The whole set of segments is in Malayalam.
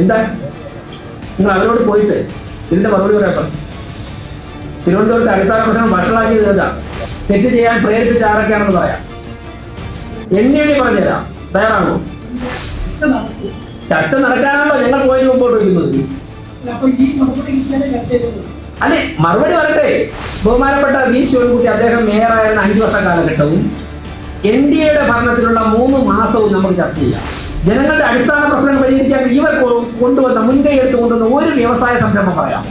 എന്താ നിങ്ങൾ അവരോട് പോയിട്ട് ഇതിന്റെ മറുപടി പറയാം. തിരുവനന്തപുരത്ത് അടിസ്ഥാന പ്രശ്നം വഷളാക്കിയത് എന്താ? തെറ്റ് ചെയ്യാൻ പ്രേരിപ്പിച്ച ആരൊക്കെയാണെന്ന് പറയാം. എണ്ണി പറഞ്ഞുതരാം. തയ്യാറാണോ? ചർച്ച നടക്കാനാണല്ലോ ഞങ്ങൾ പോയി മുമ്പോട്ട് വയ്ക്കുന്നത്. അല്ലെ, മറുപടി വരട്ടെ. ബഹുമാനപ്പെട്ട വി ശിവൻകുട്ടി അദ്ദേഹം മേയറായിരുന്ന 5 വർഷ കാലഘട്ടവും NDA ഭരണത്തിലുള്ള 3 മാസവും നമുക്ക് ചർച്ച ചെയ്യാം. ജനങ്ങളുടെ അടിസ്ഥാന പ്രശ്നങ്ങൾ പരിഹരിക്കാൻ ഇവർ കൊണ്ടുവന്ന മുൻകൈ എടുത്ത് കൊണ്ടുവന്ന ഒരു വ്യവസായ സംരംഭം പറയാം.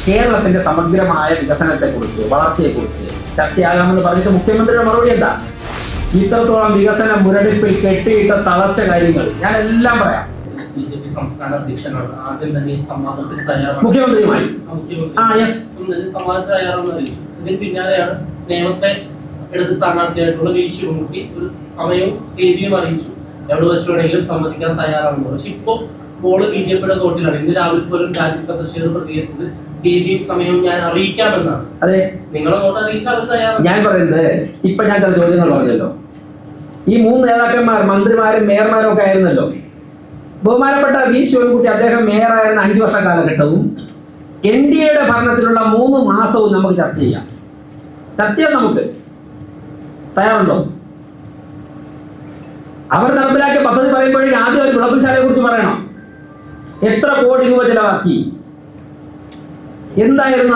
കേരളത്തിന്റെ സമഗ്രമായ വികസനത്തെക്കുറിച്ച്, വളർച്ചയെക്കുറിച്ച് ചർച്ചയാകാമെന്ന് പറഞ്ഞിട്ട് മുഖ്യമന്ത്രിയുടെ മറുപടി എന്താ? ഇത്രത്തോളം വികസന മുരടിപ്പിൽ കെട്ടിയിട്ട തളർച്ച കാര്യങ്ങൾ ഞാൻ എല്ലാം പറയാം. BJP സംസ്ഥാന അധ്യക്ഷനാണ്. ആദ്യം തന്നെ ഈ സംവാദത്തിന് തയ്യാറാണ് മുഖ്യമന്ത്രിയുമായി. സംവാദത്തിന് തയ്യാറാണെന്ന് അറിയിച്ചു. ഇതിന് പിന്നാലെയാണ് നേരത്തെ ഇടത് സ്ഥാനാർത്ഥിയായിട്ടുള്ള വി ശിവൻകുട്ടി ഒരു സമയവും രീതിയും അറിയിച്ചു, എവിടെ വെച്ച് വേണമെങ്കിലും സമ്മതിക്കാൻ തയ്യാറാണെന്ന്. പക്ഷെ ഇപ്പോ ബോള് BJPയുടെ കോട്ടിലാണ്. ഇന്ന് രാവിലെ പോലും രാജീവ് ചന്ദ്രശേഖർ പ്രതികരിച്ചത് തീയതിയും സമയവും ഞാൻ അറിയിക്കാമെന്നാണ്. അതെ, നിങ്ങളങ്ങോട്ട് അറിയിച്ചാൽ അവർ തയ്യാറാണ്. ഞാൻ പറയുന്നത് ഇപ്പൊ ഞാൻ ചില ചോദ്യങ്ങൾ പറഞ്ഞല്ലോ. ഈ 3 നേതാക്കന്മാർ മന്ത്രിമാരും മേയർമാരും ഒക്കെ ആയിരുന്നല്ലോ. ബഹുമാനപ്പെട്ട വി ശിവൻകുട്ടി അദ്ദേഹം മേയറായിരുന്ന 5 വർഷ കാലഘട്ടവും NDA ഭരണത്തിലുള്ള 3 മാസവും നമുക്ക് ചർച്ച ചെയ്യാം. നമുക്ക് തയ്യാറുണ്ടോ? അവർ നടപ്പിലാക്കിയ പദ്ധതി പറയുമ്പോഴേക്കും ആദ്യം ഒരു വിളപ്പിശാലയെ കുറിച്ച് പറയണം. എത്ര കോടി രൂപ ചെലവാക്കി, എന്തായിരുന്നു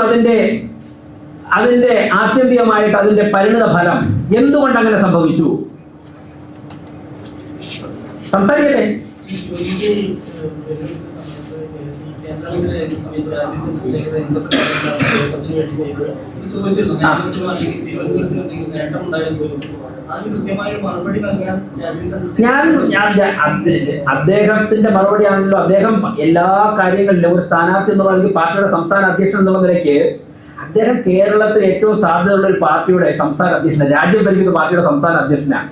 അതിന്റെ ആത്യന്തികമായിട്ട് അതിന്റെ പരിണിത ഫലം, എന്തുകൊണ്ട് അങ്ങനെ സംഭവിച്ചു? സംസാരിക്കട്ടെ. അദ്ദേഹത്തിന്റെ മറുപടിയാണല്ലോ. അദ്ദേഹം എല്ലാ കാര്യങ്ങളിലും ഒരു സ്ഥാനാർത്ഥി എന്ന് പറയുന്നത് പാർട്ടിയുടെ സംസ്ഥാന അധ്യക്ഷൻ എന്നുള്ള നിലയ്ക്ക് അദ്ദേഹം കേരളത്തിൽ ഏറ്റവും സാധ്യതയുള്ള ഒരു പാർട്ടിയുടെ സംസ്ഥാന അധ്യക്ഷനാണ്. രാജ്യം ഭരിക്കുന്ന പാർട്ടിയുടെ സംസ്ഥാന അധ്യക്ഷനാണ്.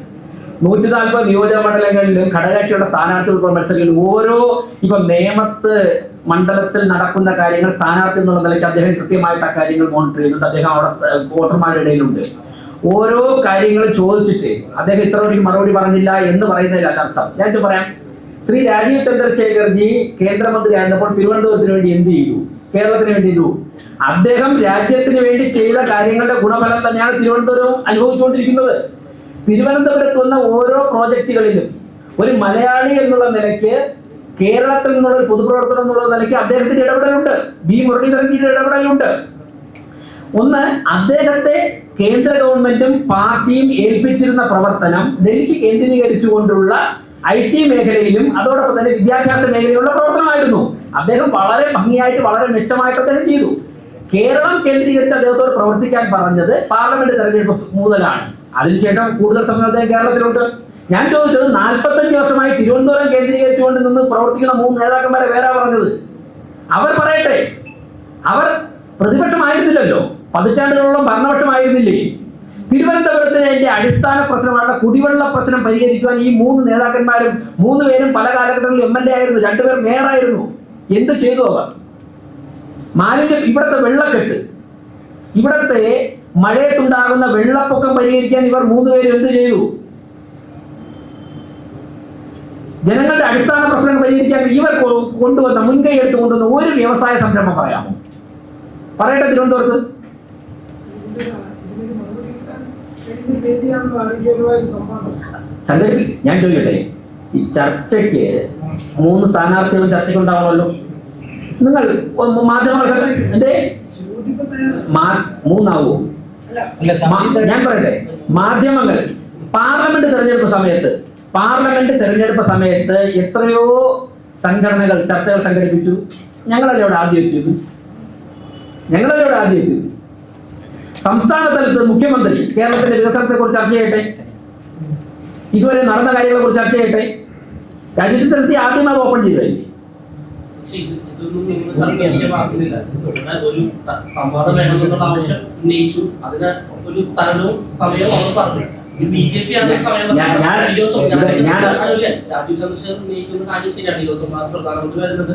140 നിയോജക മണ്ഡലങ്ങളിലും ഘടകകക്ഷിയുടെ സ്ഥാനാർത്ഥികൾക്ക് മത്സരിക്കുന്ന ഓരോ നേമത്ത് മണ്ഡലത്തിൽ നടക്കുന്ന കാര്യങ്ങൾ സ്ഥാനാർത്ഥി എന്നുള്ള നിലയ്ക്ക് അദ്ദേഹം കൃത്യമായിട്ട് ആ കാര്യങ്ങൾ മോണിറ്റർ ചെയ്യുന്നുണ്ട്. അദ്ദേഹം അവിടെ വോട്ടർമാരുടെ ഇടയിലുണ്ട്. ഓരോ കാര്യങ്ങൾ ചോദിച്ചിട്ട് അദ്ദേഹം ഇത്ര മണിക്ക് മറുപടി പറഞ്ഞില്ല എന്ന് പറയുന്നതിലല്ല അർത്ഥം. ഞാൻ പറയാം, ശ്രീ രാജീവ് ചന്ദ്രശേഖർജി കേന്ദ്രമന്ത്രി ആയിരുന്നപ്പോൾ തിരുവനന്തപുരത്തിന് വേണ്ടി എന്ത് ചെയ്തു? കേരളത്തിന് വേണ്ടി ചെയ്തു. അദ്ദേഹം രാജ്യത്തിന് വേണ്ടി ചെയ്ത കാര്യങ്ങളുടെ ഗുണഫലം തന്നെയാണ് തിരുവനന്തപുരം അനുഭവിച്ചുകൊണ്ടിരിക്കുന്നത്. തിരുവനന്തപുരത്ത് വന്ന ഓരോ പ്രോജക്റ്റുകളിലും ഒരു മലയാളി എന്നുള്ള നിലയ്ക്ക്, കേരളത്തിൽ നിന്നുള്ള ഒരു പൊതുപ്രവർത്തനം എന്നുള്ള നിലയ്ക്ക് അദ്ദേഹത്തിന്റെ ഇടപെടലുണ്ട്. വി മുരളീധരൻജിയുടെ ഇടപെടലുണ്ട്. ഒന്ന്, അദ്ദേഹത്തെ കേന്ദ്ര ഗവൺമെന്റും പാർട്ടിയും ഏൽപ്പിച്ചിരുന്ന പ്രവർത്തനം ഡൽഹി കേന്ദ്രീകരിച്ചുകൊണ്ടുള്ള IT മേഖലയിലും അതോടൊപ്പം തന്നെ വിദ്യാഭ്യാസ മേഖലയിലുള്ള പ്രവർത്തനമായിരുന്നു. അദ്ദേഹം വളരെ ഭംഗിയായിട്ട് വളരെ മെച്ചമായിട്ട് അദ്ദേഹം ചെയ്തു. കേരളം കേന്ദ്രീകരിച്ച് അദ്ദേഹത്തോട് പ്രവർത്തിക്കാൻ പറഞ്ഞത് പാർലമെന്റ് തെരഞ്ഞെടുപ്പ് മുതലാണ്. അതിനുശേഷം കൂടുതൽ സമയം അദ്ദേഹം കേരളത്തിലുണ്ട്. ഞാൻ ചോദിച്ചത് 45 വർഷമായി തിരുവനന്തപുരം കേന്ദ്രീകരിച്ചുകൊണ്ട് നിന്ന് പ്രവർത്തിക്കുന്ന 3 നേതാക്കന്മാരെ വേറെ പറഞ്ഞത്. അവർ പറയട്ടെ. അവർ പ്രതിപക്ഷമായിരുന്നില്ലല്ലോ, പതിറ്റാണ്ടുകളോളം ഭരണപക്ഷമായിരുന്നില്ലേ? തിരുവനന്തപുരത്തിന് അതിന്റെ അടിസ്ഥാന പ്രശ്നമായ കുടിവെള്ള പ്രശ്നം പരിഹരിക്കുവാൻ ഈ 3 നേതാക്കന്മാരും 3 പേരും പല കാലഘട്ടങ്ങളിൽ MLA ആയിരുന്നു, 2 പേർ മേയറായിരുന്നു. എന്ത് ചെയ്തു അവർ? മാലിന്യം, ഇവിടുത്തെ വെള്ളക്കെട്ട്, ഇവിടത്തെ മഴയത്തുണ്ടാകുന്ന വെള്ളപ്പൊക്കം പരിഹരിക്കാൻ ഇവർ 3 പേരും എന്ത് ചെയ്തു? ജനങ്ങളുടെ അടിസ്ഥാന പ്രശ്നങ്ങൾ പരിഹരിക്കാൻ ഇവർ കൊണ്ടുവന്ന മുൻകൈ എടുത്ത് കൊണ്ടുവന്ന ഒരു വ്യവസായ സംരംഭം പറയാമോ? പറയട്ടെ. തിരുവനന്തപുരത്ത് ഞാൻ ചോദിക്കട്ടെ, ഈ ചർച്ചയ്ക്ക് 3 സ്ഥാനാർത്ഥികൾ ചർച്ചയ്ക്കുണ്ടാവണമല്ലോ. നിങ്ങൾ മാധ്യമങ്ങൾ 3 ഞാൻ പറയട്ടെ, മാധ്യമങ്ങൾ പാർലമെന്റ് തെരഞ്ഞെടുപ്പ് സമയത്ത് എത്രയോ സംഘടനകൾ ചർച്ചകൾ സംഘടിപ്പിച്ചു. ഞങ്ങളല്ലേ അവിടെ ആദ്യം എത്തിയത്. സംസ്ഥാന തലത്ത് മുഖ്യമന്ത്രി കേരളത്തിന്റെ വികസനത്തെ കുറിച്ച് ചർച്ച ചെയ്യട്ടെ, ഇതുവരെ നടന്ന കാര്യങ്ങളെ കുറിച്ച് ചർച്ച ചെയ്യട്ടെ. രാജ്യത്തെ തലത്തിൽ ആദ്യം അത് ഓപ്പൺ ചെയ്തല്ലേ. ഒരു സംവാദം വേണമെന്നുള്ള ആവശ്യം ഉന്നയിച്ചു. അതിന് ഒരു സ്ഥലവും സമയവും അവർ പറഞ്ഞു. BJP രാജീവ് ചന്ദ്രശേഖർ ഉന്നയിക്കുന്ന കാര്യം ശരിയാണ്. 29 പ്രധാനമന്ത്രി വരുന്നത്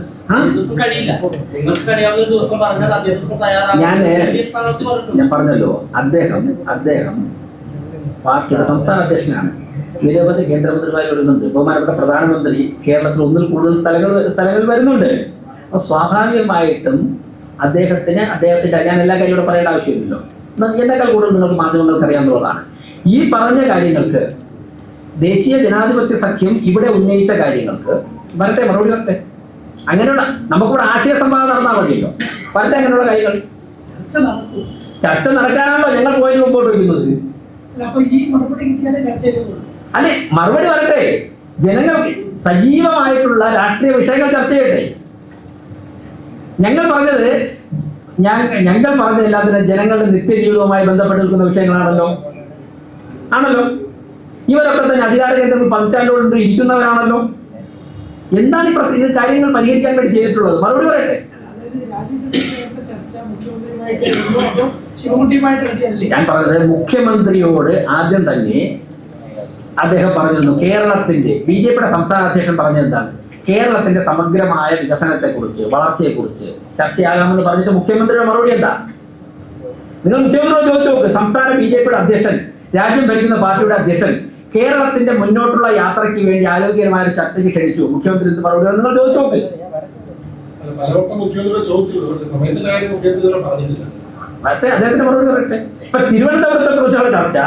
ദിവസം കഴിയില്ല. നിങ്ങൾക്ക് കഴിയാവുന്ന ഒരു ദിവസം പറഞ്ഞാൽ അതേ ദിവസം തയ്യാറാണ്. ഞാൻ പറഞ്ഞല്ലോ, അദ്ദേഹം പാർട്ടിയുടെ സംസ്ഥാന അധ്യക്ഷനാണ്. നിരവധി കേന്ദ്രമന്ത്രിമാർ വരുന്നുണ്ട്. ബഹുമാനപ്പെട്ട പ്രധാനമന്ത്രി കേരളത്തിൽ ഒന്നിൽ കൂടുതൽ സ്ഥലങ്ങൾ വരുന്നുണ്ട്. അപ്പോൾ സ്വാഭാവികമായിട്ടും അദ്ദേഹത്തിന്റെ ഞാൻ എല്ലാ കാര്യങ്ങളും പറയേണ്ട ആവശ്യമില്ലല്ലോ. എന്നേക്കാൾ കൂടുതൽ നിങ്ങൾക്ക് മാധ്യമങ്ങൾക്ക് അറിയാവുന്നതാണ്. ഈ പറഞ്ഞ കാര്യങ്ങൾക്ക് ദേശീയ ജനാധിപത്യ സഖ്യം ഇവിടെ ഉന്നയിച്ച കാര്യങ്ങൾക്ക് വരട്ടെ, മറുപടി വരട്ടെ. അങ്ങനെയുള്ള നമുക്കിവിടെ ആശയ സംവാദം നടന്നാൽ മതിയല്ലോ. വരട്ടെ അങ്ങനെയുള്ള കാര്യങ്ങൾ. ചർച്ച നടക്കാനാണല്ലോ ഞങ്ങൾ പോയി മുമ്പോട്ട് വയ്ക്കുന്നത്. അല്ലെ, മറുപടി വരട്ടെ. ജനങ്ങൾ സജീവമായിട്ടുള്ള രാഷ്ട്രീയ വിഷയങ്ങൾ ചർച്ച ചെയ്യട്ടെ. ഞങ്ങൾ പറഞ്ഞത് എല്ലാത്തിനും ജനങ്ങളുടെ നിത്യജീവിതവുമായി ബന്ധപ്പെട്ട് നിൽക്കുന്ന വിഷയങ്ങളാണല്ലോ. ഇവരൊക്കെ തന്നെ അധികാര കേന്ദ്രത്തിൽ പതിറ്റാണ്ടോട് ഇരിക്കുന്നവരാണല്ലോ. എന്താണ് ഈ കാര്യങ്ങൾ പരിഹരിക്കാൻ വേണ്ടി ചെയ്തിട്ടുള്ളത്? മറുപടി പറയട്ടെ. ഞാൻ പറഞ്ഞത് മുഖ്യമന്ത്രിയോട് ആദ്യം തന്നെ അദ്ദേഹം പറഞ്ഞിരുന്നു കേരളത്തിന്റെ BJPയുടെ സംസ്ഥാന അധ്യക്ഷൻ പറഞ്ഞെന്താണ്, കേരളത്തിന്റെ സമഗ്രമായ വികസനത്തെക്കുറിച്ച്, വളർച്ചയെക്കുറിച്ച് ചർച്ചയാകാമെന്ന് പറഞ്ഞിട്ട് മുഖ്യമന്ത്രിയുടെ മറുപടി എന്താ? നിങ്ങൾ മുഖ്യമന്ത്രിയോട് ചോദിച്ചു നോക്ക്. സംസ്ഥാന BJPയുടെ അധ്യക്ഷൻ, രാജ്യം ഭരിക്കുന്ന പാർട്ടിയുടെ അധ്യക്ഷൻ കേരളത്തിന്റെ മുന്നോട്ടുള്ള യാത്രയ്ക്ക് വേണ്ടി ആരോഗ്യകരമായ ഒരു ചർച്ചയ്ക്ക് ക്ഷണിച്ചു. മുഖ്യമന്ത്രി മറുപടി നിങ്ങൾ ചോദിച്ചു നോക്ക്. അദ്ദേഹത്തിന്റെ മറുപടി പറയട്ടെ. ഇപ്പൊ തിരുവനന്തപുരത്തെ കുറിച്ചുള്ള ചർച്ച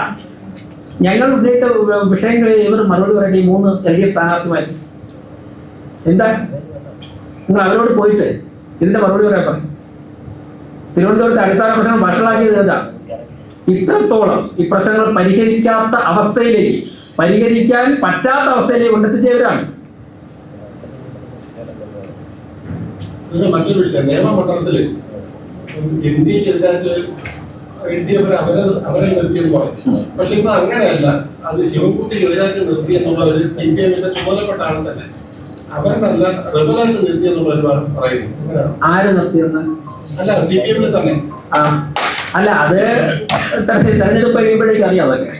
ഞങ്ങൾ ഉന്നയിച്ച വിഷയങ്ങളിൽ ഇവർ മറുപടി പറയട്ടെ. ഈ 3 LDF സ്ഥാനാർത്ഥിമാർ എന്താ, നിങ്ങൾ അവരോട് പോയിട്ട് ഇതിന്റെ മറുപടി പറയാൻ പറയും. തിരുവനന്തപുരത്തെ അടിസ്ഥാന പ്രശ്നം വഷളാക്കിയത് എന്താ? ഇത്രത്തോളം ഈ പ്രശ്നങ്ങൾ പരിഹരിക്കാൻ പറ്റാത്ത അവസ്ഥയിലേക്ക് കൊണ്ടെത്തിച്ചവരാണ്. മറ്റൊരു വിഷയം, നിയമമണ്ഡലത്തില് അവരെ നിർത്തിയെന്ന് പറയും. പക്ഷെ ഇപ്പൊ അങ്ങനെയല്ല. അത് ശിവൻകുട്ടി എതിരായിട്ട് നിർത്തി എന്നുള്ളത് CPMന്റെ ചുമതലപ്പെട്ട ആൾ തന്നെ അവരല്ല റെബലായിട്ട് നിർത്തി എന്നുള്ളത് പറയുന്നു. ആര് നിർത്തിയെന്ന്? അല്ല, CPMൽ തന്നെ. അല്ല, അത് തെരഞ്ഞെടുപ്പ് കഴിയുമ്പോഴേക്കും അറിയാം. അതൊക്കെ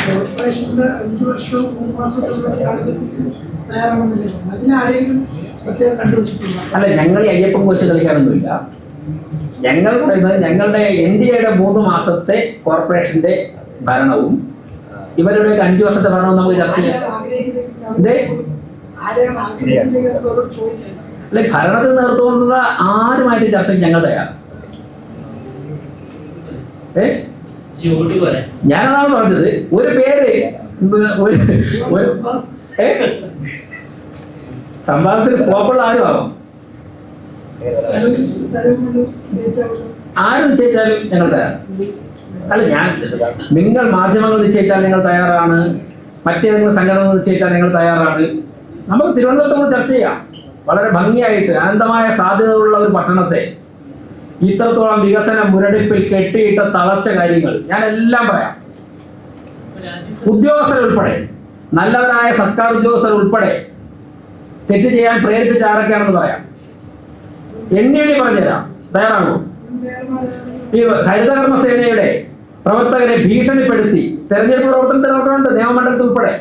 കോർപ്പറേഷന്റെ 5 വർഷവും 3 മാസവും അതിനാരെങ്കിലും പ്രത്യേകം കണ്ടുപിടിച്ചിട്ടില്ല. അല്ല, ഞങ്ങൾ ഈ അയ്യപ്പൻ കോച്ച് കളിക്കാനൊന്നുമില്ല. ഞങ്ങൾ പറയുന്നത് ഞങ്ങളുടെ NDAയുടെ 3 മാസത്തെ കോർപ്പറേഷന്റെ ഭരണവും ഇവരുടെ 5 വർഷത്തെ ഭരണവും നമുക്ക് ചർച്ച ചെയ്യാം. അല്ലെ, ഭരണത്തിൽ നേതൃത്വമുള്ള ആരുമായിട്ട് ചർച്ചയ്ക്ക് ഞങ്ങൾ തയ്യാറാണ്. ഞാനതാണ് പറഞ്ഞത്. ഒരു പേര് സംവാദത്തിൽ സ്കോപ്പുള്ള ആരും നിശ്ചയിച്ചാലും ഞങ്ങൾ തയ്യാറാണ്. അല്ല, നിങ്ങൾ മാധ്യമങ്ങൾ നിശ്ചയിച്ചാൽ ഞങ്ങൾ തയ്യാറാണ്. മറ്റേതെങ്കിലും സംഘടന നിശ്ചയിച്ചാൽ ഞങ്ങൾ തയ്യാറാണ്. നമുക്ക് തിരുവനന്തപുരത്തോട് ചർച്ച ചെയ്യാം. വളരെ ഭംഗിയായിട്ട് അനന്തമായ സാധ്യതയുള്ള ഒരു പട്ടണത്തെ ഇത്രത്തോളം വികസന മുരടിപ്പിൽ കെട്ടിയിട്ട തളർച്ച കാര്യങ്ങൾ ഞാൻ എല്ലാം പറയാം. ഉദ്യോഗസ്ഥരുൾപ്പെടെ, നല്ലവരായ സർക്കാർ ഉദ്യോഗസ്ഥർ ഉൾപ്പെടെ തെറ്റ് ചെയ്യാൻ പ്രേരിപ്പിച്ച ആരൊക്കെയാണെന്ന് പറയാം. എണ്ണി പറഞ്ഞുതരാം. തയ്യാറാണോ? ഈ ഹരിതകർമ്മ സേനയുടെ പ്രവർത്തകരെ ഭീഷണിപ്പെടുത്തി തെരഞ്ഞെടുപ്പ് പ്രവർത്തനത്തിൽ നിയമമണ്ഡലത്തിൽ ഉൾപ്പെടെ